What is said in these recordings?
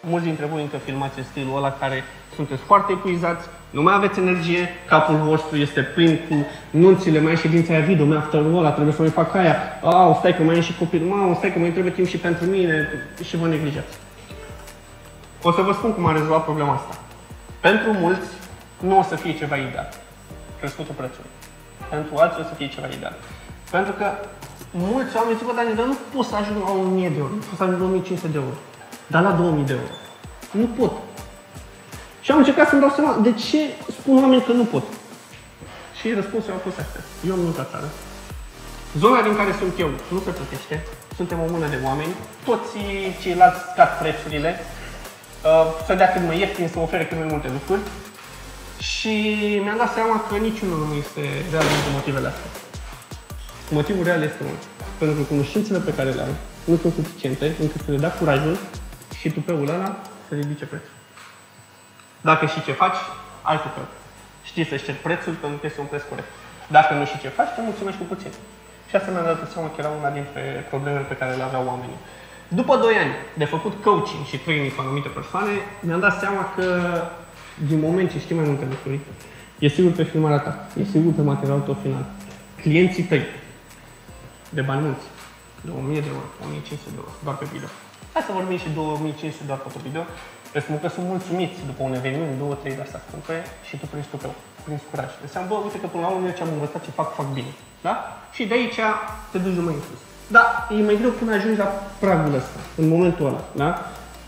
Mulți dintre voi încă filmați în stilul ăla care sunteți foarte epuizați, nu mai aveți energie, capul vostru este plin cu nunțile, mai e ședința aia video, mai afterul ăla, trebuie să mai fac aia, stai că mai e și copil, stai că mai trebuie timp și pentru mine și vă neglijați. O să vă spun cum am rezolvat problema asta. Pentru mulți nu o să fie ceva ideal, crescutul prețului. Pentru alții o să fie ceva ideal. Pentru că mulți oameni zic, dar nu pot să ajung la 1000 de euro, nu pot să ajung la 1500 de euro, dar la 2000 de euro. Nu pot. Și am încercat să-mi dau seama de ce spun oamenii că nu pot. Și răspunsul a fost astea. Eu am multă țară. Zona din care sunt eu nu se plătește. Suntem o mână de oameni. Toți ceilalți scad prețurile. Să dea cât mai ieftin, să ofere cât mai multe lucruri. Și mi-am dat seama că niciunul nu este real din motivele astea. Motivul real este unul. Pentru că cunoștințele pe care le ai nu sunt suficiente încât să le dea curajul și tupeul ăla să ridice prețul. Dacă știi ce faci, ai tupeu. Știi să-și ceri prețul pentru că este un preț corect. Dacă nu știi ce faci, te mulțumești cu puțin. Și asta mi-a dat seama că era una dintre problemele pe care le aveau oamenii. După 2 ani de făcut coaching și training cu anumite persoane, mi-am dat seama că din moment ce știi mai multe lucruri, e sigur pe filmarea ta, e sigur pe materialul tău final. Clienții tăi, de bani mulți, 2000 de euro, 1500 de euro, doar pe video. Hai să vorbim și 2500 doar pe video. Presupun că sunt mulțumiți după un eveniment, 2-3 de astea scumpe și tu prinzi tupeu, prinzi curaj. Înseamnă, bă, uite că până la urmă ce am învățat, ce fac bine. Da? Și de aici te duci mai în sus. Da, e mai greu până ajungi la pragul ăsta, în momentul ăla. Da?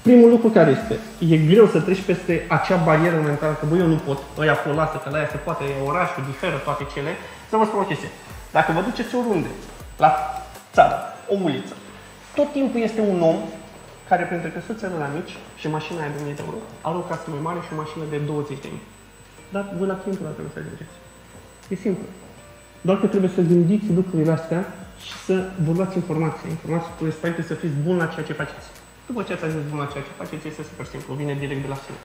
Primul lucru care este, e greu să treci peste acea barieră mentală că, bă, eu nu pot, ăia pot, lasă, că la aia se poate, e orașul, diferă toate cele. Să vă spun o chestie. Dacă vă duceți oriunde, la țară, o uliță, tot timpul este un om care printre căsuțele la mici și mașina aia de 1000 de euro are o casă mai mare și o mașină de 20.000. Dar voi la clientul ăla trebuie să ajungeți. E simplu. Doar că trebuie să gândiți lucrurile astea și să vă luați informații. Informații cu respect să fiți buni la ceea ce faceți. După ce ați ajuns bun la ceea ce faceți, este super simplu. Vine direct de la sine.